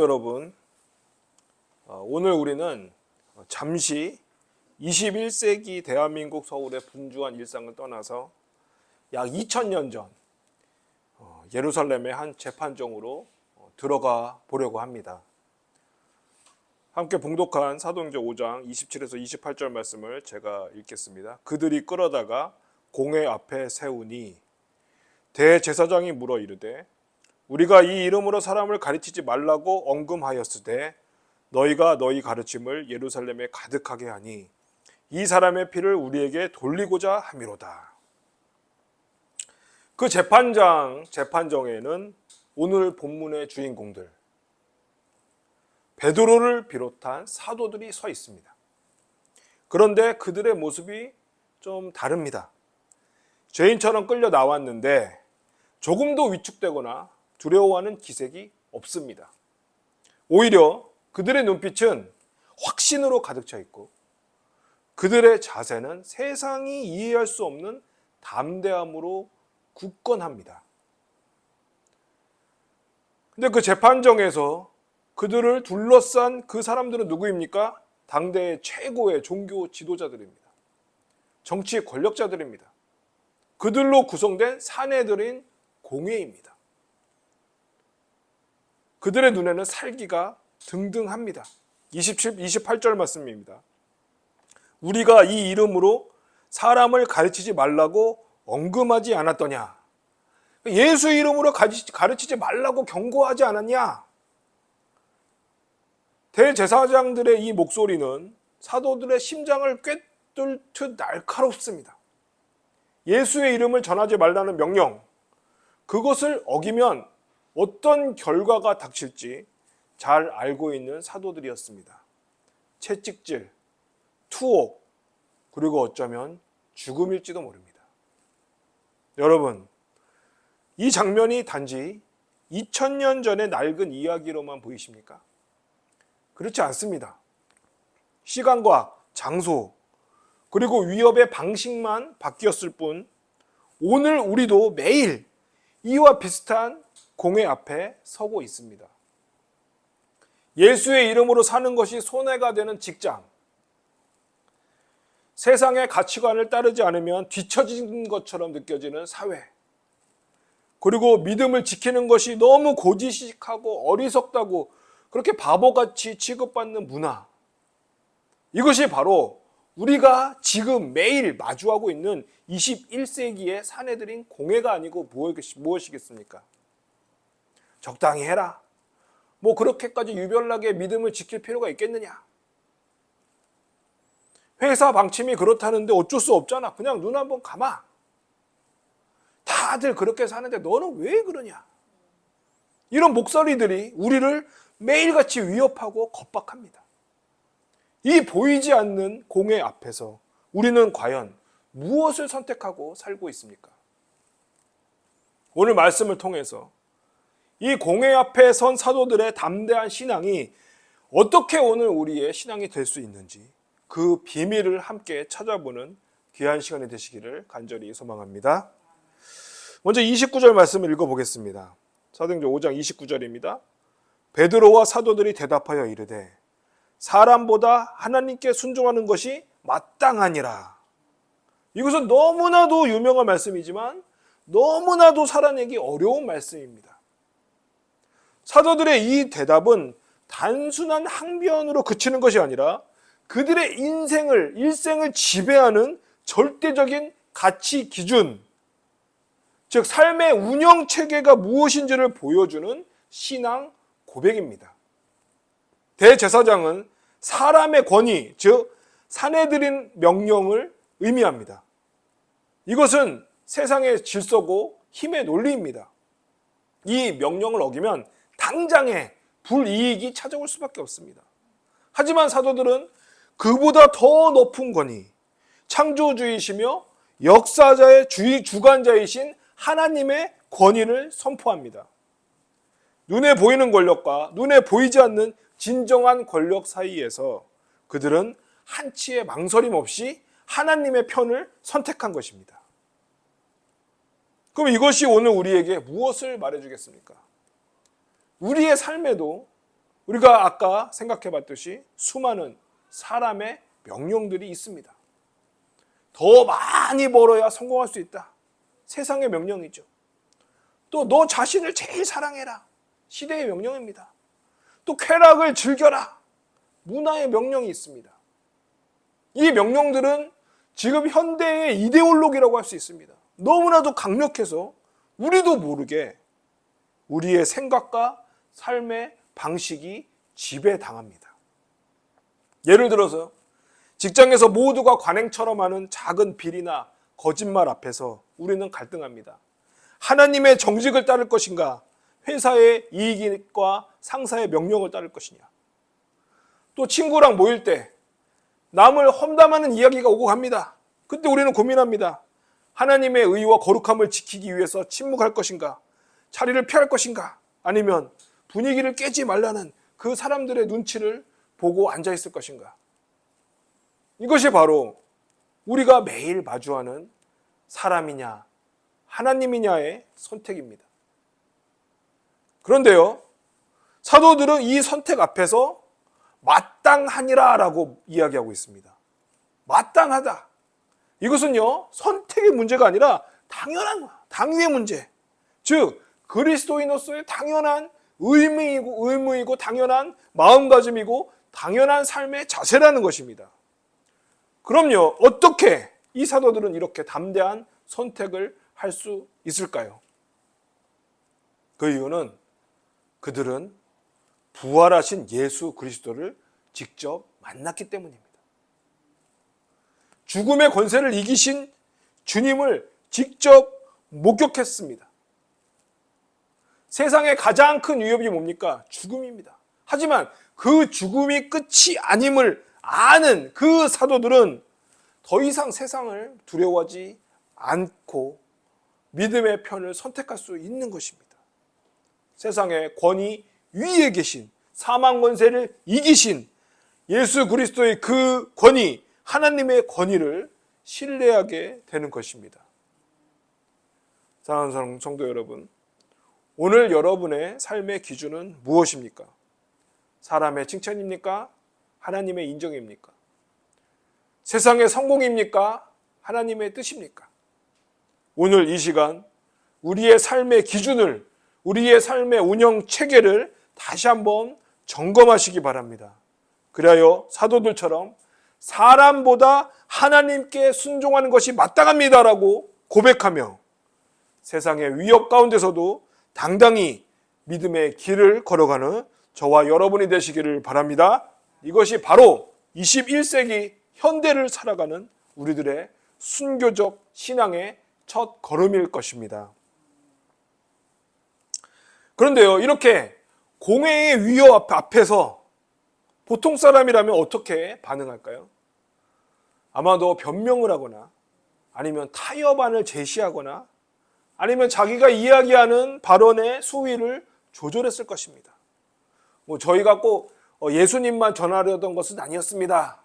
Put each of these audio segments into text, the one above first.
여러분, 오늘 우리는 잠시 21세기 대한민국 서울의 분주한 일상을 떠나서 약 2000년 전 예루살렘의 한 재판정으로 들어가 보려고 합니다. 함께 봉독한 사도행전 5장 27에서 28절 말씀을 제가 읽겠습니다. 그들이 끌어다가 공회 앞에 세우니 대제사장이 물어 이르되 우리가 이 이름으로 사람을 가르치지 말라고 언금하였으되 너희가 너희 가르침을 예루살렘에 가득하게 하니 이 사람의 피를 우리에게 돌리고자 함이로다. 그 재판정에는 오늘 본문의 주인공들 베드로를 비롯한 사도들이 서 있습니다. 그런데 그들의 모습이 좀 다릅니다. 죄인처럼 끌려 나왔는데 조금도 위축되거나 두려워하는 기색이 없습니다. 오히려 그들의 눈빛은 확신으로 가득 차 있고 그들의 자세는 세상이 이해할 수 없는 담대함으로 굳건합니다. 근데 그 재판정에서 그들을 둘러싼 그 사람들은 누구입니까? 당대의 최고의 종교 지도자들입니다. 정치 권력자들입니다. 그들로 구성된 사내들인 공회입니다. 그들의 눈에는 살기가 등등합니다. 28절 말씀입니다. 우리가 이 이름으로 사람을 가르치지 말라고 언금하지 않았더냐? 예수 이름으로 가르치지 말라고 경고하지 않았냐? 대제사장들의 이 목소리는 사도들의 심장을 꿰뚫듯 날카롭습니다. 예수의 이름을 전하지 말라는 명령, 그것을 어기면 어떤 결과가 닥칠지 잘 알고 있는 사도들이었습니다. 채찍질, 투옥, 그리고 어쩌면 죽음일지도 모릅니다. 여러분, 이 장면이 단지 2000년 전의 낡은 이야기로만 보이십니까? 그렇지 않습니다. 시간과 장소, 그리고 위협의 방식만 바뀌었을 뿐 오늘 우리도 매일 이와 비슷한 공회 앞에 서고 있습니다. 예수의 이름으로 사는 것이 손해가 되는 직장, 세상의 가치관을 따르지 않으면 뒤처진 것처럼 느껴지는 사회, 그리고 믿음을 지키는 것이 너무 고지식하고 어리석다고 그렇게 바보같이 취급받는 문화, 이것이 바로 우리가 지금 매일 마주하고 있는 21세기의 사내들인 공회가 아니고 무엇이겠습니까? 적당히 해라. 뭐 그렇게까지 유별나게 믿음을 지킬 필요가 있겠느냐? 회사 방침이 그렇다는데 어쩔 수 없잖아. 그냥 눈 한번 감아. 다들 그렇게 사는데 너는 왜 그러냐? 이런 목소리들이 우리를 매일같이 위협하고 겁박합니다. 이 보이지 않는 공회 앞에서 우리는 과연 무엇을 선택하고 살고 있습니까? 오늘 말씀을 통해서 이 공회 앞에 선 사도들의 담대한 신앙이 어떻게 오늘 우리의 신앙이 될 수 있는지 그 비밀을 함께 찾아보는 귀한 시간이 되시기를 간절히 소망합니다. 먼저 29절 말씀을 읽어보겠습니다. 사도행전 5장 29절입니다. 베드로와 사도들이 대답하여 이르되 사람보다 하나님께 순종하는 것이 마땅하니라. 이것은 너무나도 유명한 말씀이지만 너무나도 살아내기 어려운 말씀입니다. 사도들의 이 대답은 단순한 항변으로 그치는 것이 아니라 그들의 일생을 지배하는 절대적인 가치 기준, 즉 삶의 운영 체계가 무엇인지를 보여주는 신앙 고백입니다. 대제사장은 사람의 권위, 즉 사내들인 명령을 의미합니다. 이것은 세상의 질서고 힘의 논리입니다. 이 명령을 어기면 당장에 불이익이 찾아올 수밖에 없습니다. 하지만 사도들은 그보다 더 높은 권위, 창조주이시며 역사자의 주관자이신 하나님의 권위를 선포합니다. 눈에 보이는 권력과 눈에 보이지 않는 진정한 권력 사이에서 그들은 한치의 망설임 없이 하나님의 편을 선택한 것입니다. 그럼 이것이 오늘 우리에게 무엇을 말해주겠습니까? 우리의 삶에도 우리가 아까 생각해 봤듯이 수많은 사람의 명령들이 있습니다. 더 많이 벌어야 성공할 수 있다. 세상의 명령이죠. 또 너 자신을 제일 사랑해라. 시대의 명령입니다. 또 쾌락을 즐겨라. 문화의 명령이 있습니다. 이 명령들은 지금 현대의 이데올로기라고 할 수 있습니다. 너무나도 강력해서 우리도 모르게 우리의 생각과 삶의 방식이 지배당합니다. 예를 들어서 직장에서 모두가 관행처럼 하는 작은 비리나 거짓말 앞에서 우리는 갈등합니다. 하나님의 정직을 따를 것인가, 회사의 이익과 상사의 명령을 따를 것이냐. 또 친구랑 모일 때 남을 험담하는 이야기가 오고 갑니다. 그때 우리는 고민합니다. 하나님의 의와 거룩함을 지키기 위해서 침묵할 것인가, 자리를 피할 것인가, 아니면 분위기를 깨지 말라는 그 사람들의 눈치를 보고 앉아있을 것인가. 이것이 바로 우리가 매일 마주하는 사람이냐 하나님이냐의 선택입니다. 그런데요, 사도들은 이 선택 앞에서 마땅하니라 라고 이야기하고 있습니다. 마땅하다. 이것은요, 선택의 문제가 아니라 당위의 문제. 즉 그리스도인으로서의 당연한 의무이고 당연한 마음가짐이고 당연한 삶의 자세라는 것입니다. 그럼요, 어떻게 이 사도들은 이렇게 담대한 선택을 할 수 있을까요? 그 이유는 그들은 부활하신 예수 그리스도를 직접 만났기 때문입니다. 죽음의 권세를 이기신 주님을 직접 목격했습니다. 세상의 가장 큰 위협이 뭡니까? 죽음입니다. 하지만 그 죽음이 끝이 아님을 아는 그 사도들은 더 이상 세상을 두려워하지 않고 믿음의 편을 선택할 수 있는 것입니다. 세상의 권위 위에 계신, 사망 권세를 이기신 예수 그리스도의 그 권위, 하나님의 권위를 신뢰하게 되는 것입니다. 사랑하는 성도 여러분, 오늘 여러분의 삶의 기준은 무엇입니까? 사람의 칭찬입니까? 하나님의 인정입니까? 세상의 성공입니까? 하나님의 뜻입니까? 오늘 이 시간 우리의 삶의 기준을, 우리의 삶의 운영 체계를 다시 한번 점검하시기 바랍니다. 그래야 사도들처럼 사람보다 하나님께 순종하는 것이 마땅합니다라고 고백하며 세상의 위협 가운데서도 당당히 믿음의 길을 걸어가는 저와 여러분이 되시기를 바랍니다. 이것이 바로 21세기 현대를 살아가는 우리들의 순교적 신앙의 첫 걸음일 것입니다. 그런데요, 이렇게 공회의 위협 앞에서 보통 사람이라면 어떻게 반응할까요? 아마도 변명을 하거나 아니면 타협안을 제시하거나 아니면 자기가 이야기하는 발언의 수위를 조절했을 것입니다. 저희가 꼭 예수님만 전하려던 것은 아니었습니다.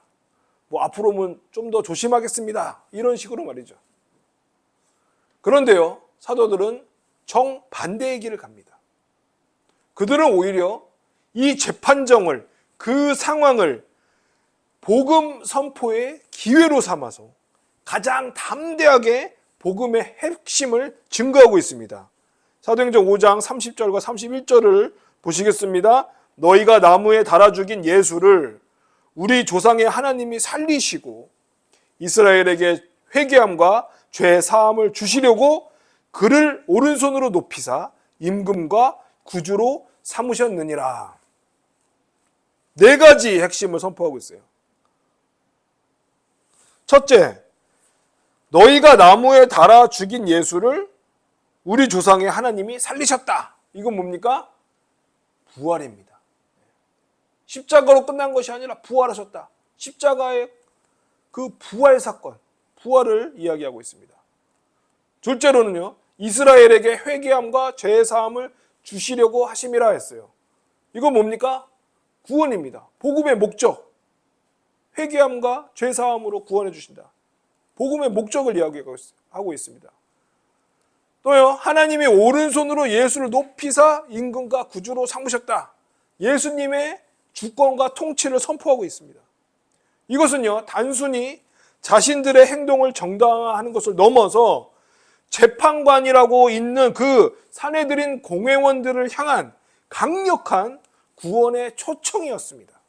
앞으로는 좀 더 조심하겠습니다. 이런 식으로 말이죠. 그런데요, 사도들은 정반대의 길을 갑니다. 그들은 오히려 이 재판정을, 그 상황을 복음 선포의 기회로 삼아서 가장 담대하게 복음의 핵심을 증거하고 있습니다. 사도행전 5장 30절과 31절을 보시겠습니다. 너희가 나무에 달아 죽인 예수를 우리 조상의 하나님이 살리시고 이스라엘에게 회개함과 죄 사함을 주시려고 그를 오른손으로 높이사 임금과 구주로 삼으셨느니라. 네 가지 핵심을 선포하고 있어요. 첫째, 너희가 나무에 달아 죽인 예수를 우리 조상의 하나님이 살리셨다. 이건 뭡니까? 부활입니다. 십자가로 끝난 것이 아니라 부활하셨다. 십자가의 그 부활 사건, 부활을 이야기하고 있습니다. 둘째로는요, 이스라엘에게 회개함과 죄 사함을 주시려고 하심이라 했어요. 이건 뭡니까? 구원입니다. 복음의 목적. 회개함과 죄 사함으로 구원해 주신다. 복음의 목적을 이야기하고 있습니다. 또요, 하나님이 오른손으로 예수를 높이사 임금과 구주로 삼으셨다. 예수님의 주권과 통치를 선포하고 있습니다. 이것은요, 단순히 자신들의 행동을 정당화하는 것을 넘어서 재판관이라고 있는 그 사내들인 공회원들을 향한 강력한 구원의 초청이었습니다.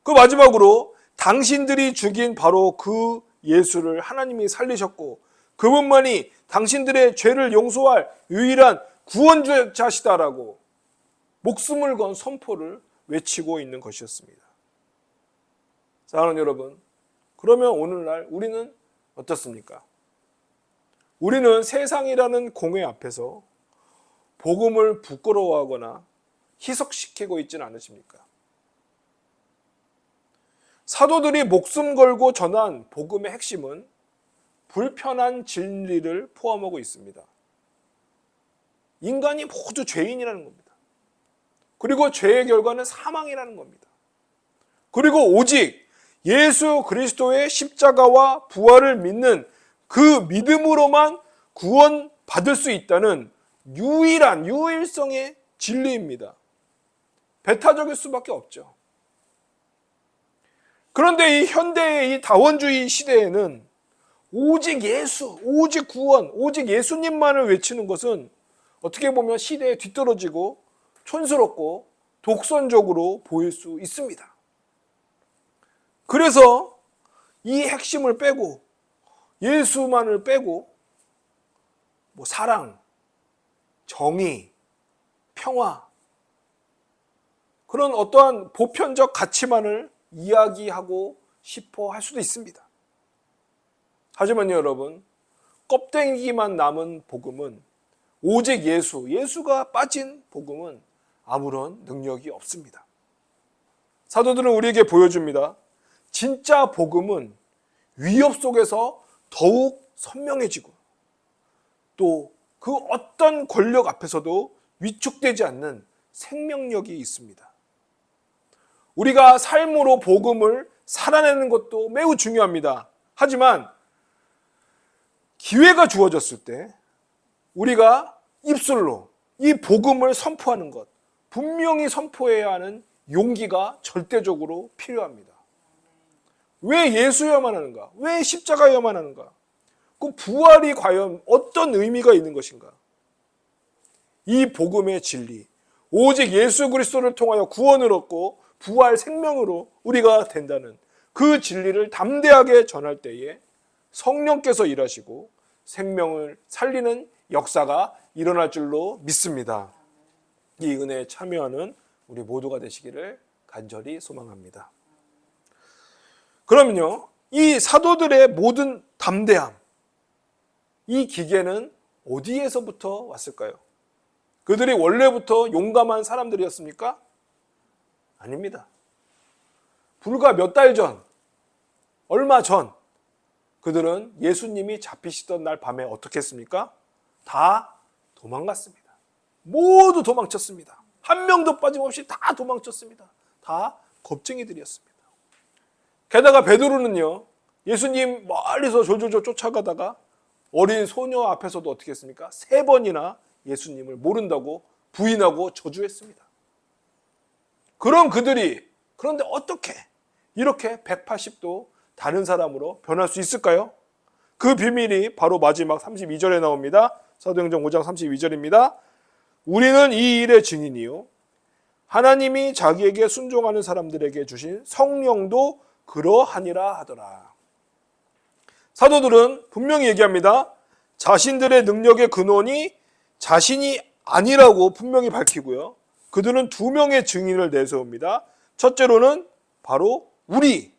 그 마지막으로 당신들이 죽인 바로 그 예수를 하나님이 살리셨고 그분만이 당신들의 죄를 용서할 유일한 구원자시다라고 목숨을 건 선포를 외치고 있는 것이었습니다. 사랑하는 여러분, 그러면 오늘날 우리는 어떻습니까? 우리는 세상이라는 공회 앞에서 복음을 부끄러워하거나 희석시키고 있지는 않으십니까? 사도들이 목숨 걸고 전한 복음의 핵심은 불편한 진리를 포함하고 있습니다. 인간이 모두 죄인이라는 겁니다. 그리고 죄의 결과는 사망이라는 겁니다. 그리고 오직 예수 그리스도의 십자가와 부활을 믿는 그 믿음으로만 구원받을 수 있다는 유일성의 진리입니다. 배타적일 수밖에 없죠. 그런데 이 현대의 이 다원주의 시대에는 오직 예수, 오직 구원, 오직 예수님만을 외치는 것은 어떻게 보면 시대에 뒤떨어지고 촌스럽고 독선적으로 보일 수 있습니다. 그래서 이 핵심을 빼고 예수만을 빼고 사랑, 정의, 평화 그런 어떠한 보편적 가치만을 이야기하고 싶어 할 수도 있습니다. 하지만 여러분, 껍데기만 남은 복음은 오직 예수가 빠진 복음은 아무런 능력이 없습니다. 사도들은 우리에게 보여줍니다. 진짜 복음은 위협 속에서 더욱 선명해지고 또 그 어떤 권력 앞에서도 위축되지 않는 생명력이 있습니다. 우리가 삶으로 복음을 살아내는 것도 매우 중요합니다. 하지만 기회가 주어졌을 때 우리가 입술로 이 복음을 선포하는 것, 분명히 선포해야 하는 용기가 절대적으로 필요합니다. 왜 예수여만 하는가? 왜 십자가여만 하는가? 그 부활이 과연 어떤 의미가 있는 것인가? 이 복음의 진리, 오직 예수 그리스도를 통하여 구원을 얻고 부활 생명으로 우리가 된다는 그 진리를 담대하게 전할 때에 성령께서 일하시고 생명을 살리는 역사가 일어날 줄로 믿습니다. 이 은혜에 참여하는 우리 모두가 되시기를 간절히 소망합니다. 그러면요, 이 사도들의 모든 담대함, 이 기계는 어디에서부터 왔을까요? 그들이 원래부터 용감한 사람들이었습니까? 아닙니다. 불과 몇 달 전, 얼마 전 그들은 예수님이 잡히시던 날 밤에 어떻게 했습니까? 다 도망갔습니다. 모두 도망쳤습니다. 한 명도 빠짐없이 다 도망쳤습니다. 다 겁쟁이들이었습니다. 게다가 베드로는요, 예수님 멀리서 졸졸졸 쫓아가다가 어린 소녀 앞에서도 어떻게 했습니까? 3번이나 예수님을 모른다고 부인하고 저주했습니다. 그런 그들이 그런데 어떻게 이렇게 180도 다른 사람으로 변할 수 있을까요? 그 비밀이 바로 마지막 32절에 나옵니다. 사도행전 5장 32절입니다. 우리는 이 일의 증인이요 하나님이 자기에게 순종하는 사람들에게 주신 성령도 그러하니라 하더라. 사도들은 분명히 얘기합니다. 자신들의 능력의 근원이 자신이 아니라고 분명히 밝히고요. 그들은 2명의 증인을 내세웁니다. 첫째로는 바로 우리,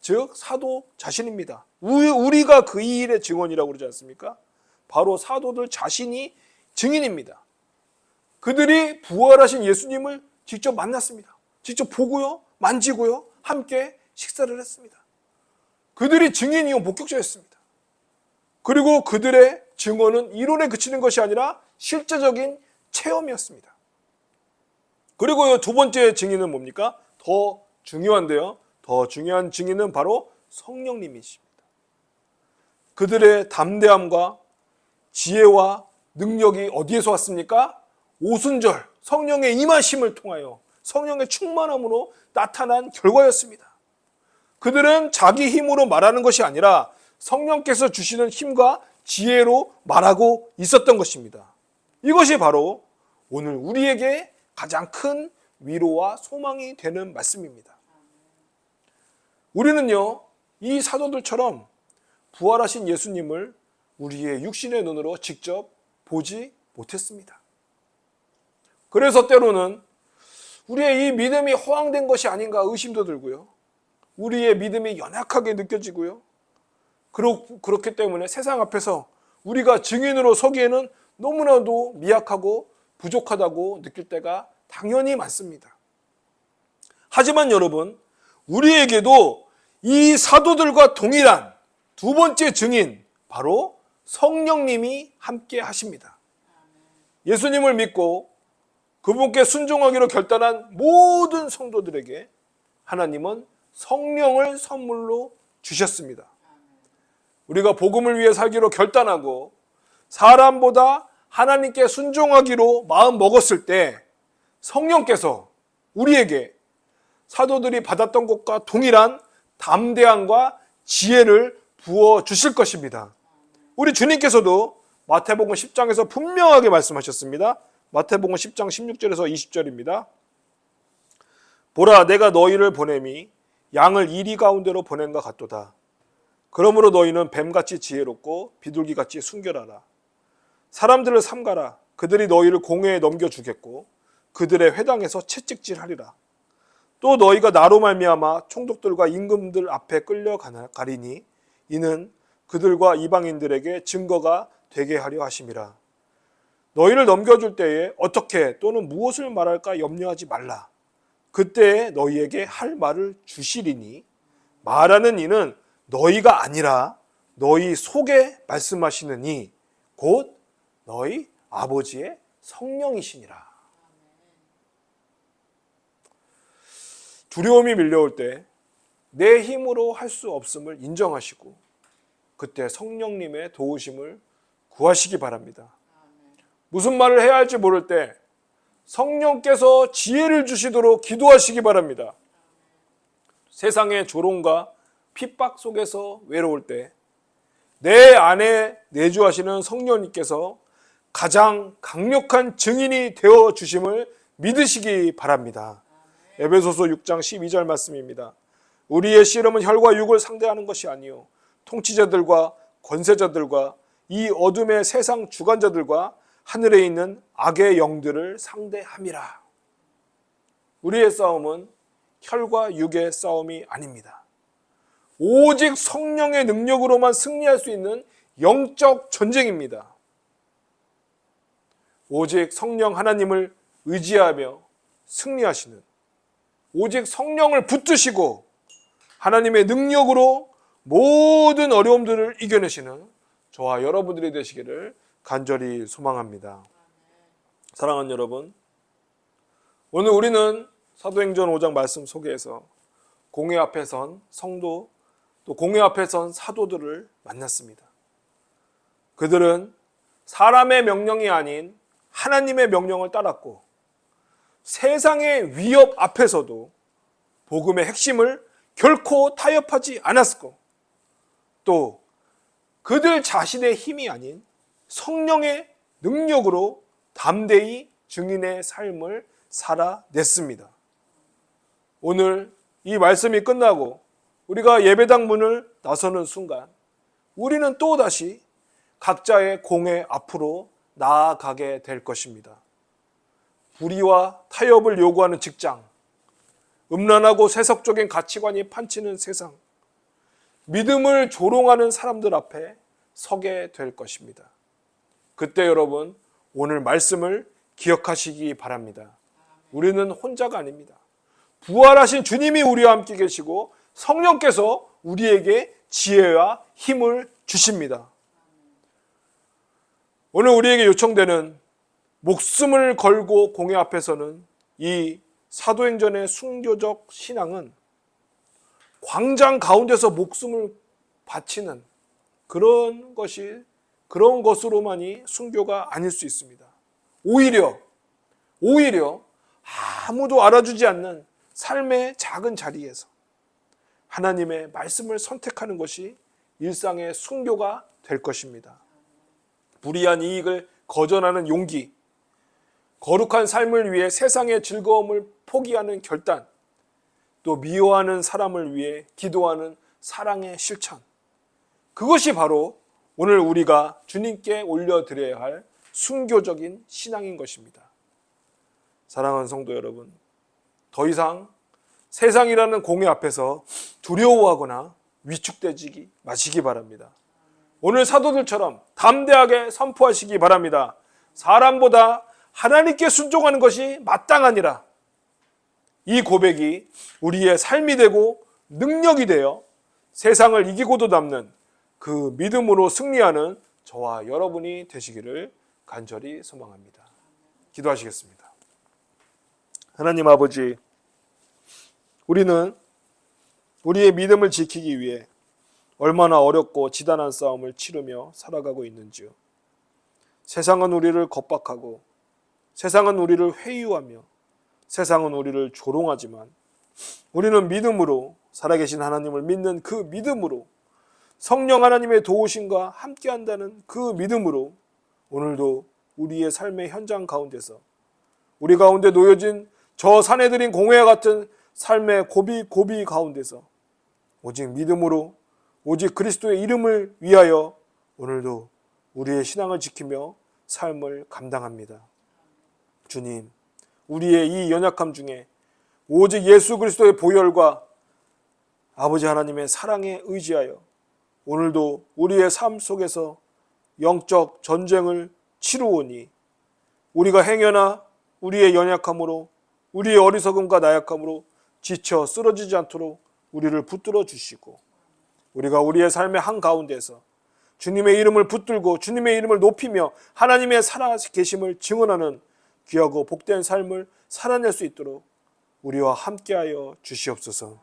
즉 사도 자신입니다. 우리가 그 일의 증언이라고 그러지 않습니까? 바로 사도들 자신이 증인입니다. 그들이 부활하신 예수님을 직접 만났습니다. 직접 보고요, 만지고요, 함께 식사를 했습니다. 그들이 증인이요, 목격자였습니다. 그리고 그들의 증언은 이론에 그치는 것이 아니라 실제적인 체험이었습니다. 그리고 2번째 증인은 뭡니까? 더 중요한데요. 더 중요한 증인은 바로 성령님이십니다. 그들의 담대함과 지혜와 능력이 어디에서 왔습니까? 오순절 성령의 임하심을 통하여 성령의 충만함으로 나타난 결과였습니다. 그들은 자기 힘으로 말하는 것이 아니라 성령께서 주시는 힘과 지혜로 말하고 있었던 것입니다. 이것이 바로 오늘 우리에게 가장 큰 위로와 소망이 되는 말씀입니다. 우리는요, 이 사도들처럼 부활하신 예수님을 우리의 육신의 눈으로 직접 보지 못했습니다. 그래서 때로는 우리의 이 믿음이 허황된 것이 아닌가 의심도 들고요. 우리의 믿음이 연약하게 느껴지고요. 그렇기 때문에 세상 앞에서 우리가 증인으로 서기에는 너무나도 미약하고 부족하다고 느낄 때가 당연히 많습니다. 하지만 여러분, 우리에게도 이 사도들과 동일한 두 번째 증인, 바로 성령님이 함께 하십니다. 예수님을 믿고 그분께 순종하기로 결단한 모든 성도들에게 하나님은 성령을 선물로 주셨습니다. 우리가 복음을 위해 살기로 결단하고 사람보다 하나님께 순종하기로 마음 먹었을 때 성령께서 우리에게 사도들이 받았던 것과 동일한 담대함과 지혜를 부어 주실 것입니다. 우리 주님께서도 마태복음 10장에서 분명하게 말씀하셨습니다. 마태복음 10장 16절에서 20절입니다. 보라, 내가 너희를 보냄이 양을 이리 가운데로 보낸것 같도다. 그러므로 너희는 뱀같이 지혜롭고 비둘기같이 순결하라. 사람들을 삼가라. 그들이 너희를 공회에 넘겨주겠고 그들의 회당에서 채찍질하리라. 또 너희가 나로 말미암아 총독들과 임금들 앞에 끌려가리니 이는 그들과 이방인들에게 증거가 되게 하려 하심이라. 너희를 넘겨줄 때에 어떻게 또는 무엇을 말할까 염려하지 말라. 그때에 너희에게 할 말을 주시리니 말하는 이는 너희가 아니라 너희 속에 말씀하시는 이 곧 너희 아버지의 성령이시니라. 두려움이 밀려올 때 내 힘으로 할 수 없음을 인정하시고 그때 성령님의 도우심을 구하시기 바랍니다. 무슨 말을 해야 할지 모를 때 성령께서 지혜를 주시도록 기도하시기 바랍니다. 세상의 조롱과 핍박 속에서 외로울 때 내 안에 내주하시는 성령님께서 가장 강력한 증인이 되어 주심을 믿으시기 바랍니다. 에베소서 6장 12절 말씀입니다. 우리의 씨름은 혈과 육을 상대하는 것이 아니요 통치자들과 권세자들과 이 어둠의 세상 주관자들과 하늘에 있는 악의 영들을 상대함이라. 우리의 싸움은 혈과 육의 싸움이 아닙니다. 오직 성령의 능력으로만 승리할 수 있는 영적 전쟁입니다. 오직 성령 하나님을 의지하며 승리하시는, 오직 성령을 붙드시고 하나님의 능력으로 모든 어려움들을 이겨내시는 저와 여러분들이 되시기를 간절히 소망합니다. 사랑하는 여러분, 오늘 우리는 사도행전 5장 말씀 속에서 공회 앞에 선 성도, 또 공회 앞에 선 사도들을 만났습니다. 그들은 사람의 명령이 아닌 하나님의 명령을 따랐고 세상의 위협 앞에서도 복음의 핵심을 결코 타협하지 않았고 또 그들 자신의 힘이 아닌 성령의 능력으로 담대히 증인의 삶을 살아냈습니다. 오늘 이 말씀이 끝나고 우리가 예배당 문을 나서는 순간 우리는 또다시 각자의 공회 앞으로 나아가게 될 것입니다. 불의와 타협을 요구하는 직장, 음란하고 세속적인 가치관이 판치는 세상, 믿음을 조롱하는 사람들 앞에 서게 될 것입니다. 그때 여러분, 오늘 말씀을 기억하시기 바랍니다. 우리는 혼자가 아닙니다. 부활하신 주님이 우리와 함께 계시고 성령께서 우리에게 지혜와 힘을 주십니다. 오늘 우리에게 요청되는 목숨을 걸고 공회 앞에서는 이 사도행전의 순교적 신앙은 광장 가운데서 목숨을 바치는 그런 것으로만이 순교가 아닐 수 있습니다. 오히려 오히려 아무도 알아주지 않는 삶의 작은 자리에서 하나님의 말씀을 선택하는 것이 일상의 순교가 될 것입니다. 불이한 이익을 거절하는 용기, 거룩한 삶을 위해 세상의 즐거움을 포기하는 결단, 또 미워하는 사람을 위해 기도하는 사랑의 실천, 그것이 바로 오늘 우리가 주님께 올려드려야 할 순교적인 신앙인 것입니다. 사랑하는 성도 여러분, 더 이상 세상이라는 공의 앞에서 두려워하거나 위축되지 마시기 바랍니다. 오늘 사도들처럼 담대하게 선포하시기 바랍니다. 사람보다 하나님께 순종하는 것이 마땅하니라. 이 고백이 우리의 삶이 되고 능력이 되어 세상을 이기고도 남는 그 믿음으로 승리하는 저와 여러분이 되시기를 간절히 소망합니다. 기도하시겠습니다. 하나님 아버지, 우리는 우리의 믿음을 지키기 위해 얼마나 어렵고 지단한 싸움을 치르며 살아가고 있는지요. 세상은 우리를 겁박하고 세상은 우리를 회유하며 세상은 우리를 조롱하지만 우리는 믿음으로, 살아계신 하나님을 믿는 그 믿음으로, 성령 하나님의 도우심과 함께한다는 그 믿음으로 오늘도 우리의 삶의 현장 가운데서 우리 가운데 놓여진 저 산에 들인 공회와 같은 삶의 고비 가운데서 오직 믿음으로, 오직 그리스도의 이름을 위하여 오늘도 우리의 신앙을 지키며 삶을 감당합니다. 주님, 우리의 이 연약함 중에 오직 예수 그리스도의 보혈과 아버지 하나님의 사랑에 의지하여 오늘도 우리의 삶 속에서 영적 전쟁을 치루오니 우리가 행여나 우리의 연약함으로, 우리의 어리석음과 나약함으로 지쳐 쓰러지지 않도록 우리를 붙들어 주시고, 우리가 우리의 삶의 한가운데서 주님의 이름을 붙들고 주님의 이름을 높이며 하나님의 살아계심을 증언하는 귀하고 복된 삶을 살아낼 수 있도록 우리와 함께하여 주시옵소서.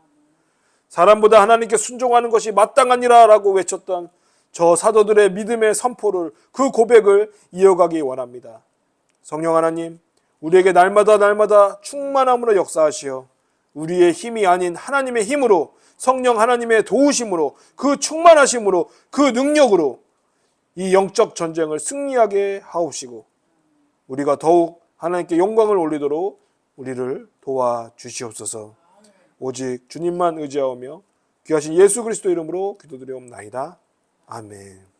사람보다 하나님께 순종하는 것이 마땅하니라 라고 외쳤던 저 사도들의 믿음의 선포를, 그 고백을 이어가기 원합니다. 성령 하나님, 우리에게 날마다 충만함으로 역사하시어 우리의 힘이 아닌 하나님의 힘으로, 성령 하나님의 도우심으로, 그 충만하심으로, 그 능력으로 이 영적 전쟁을 승리하게 하옵시고 우리가 더욱 하나님께 영광을 올리도록 우리를 도와주시옵소서. 오직 주님만 의지하오며 귀하신 예수 그리스도 이름으로 기도드리옵나이다. 아멘.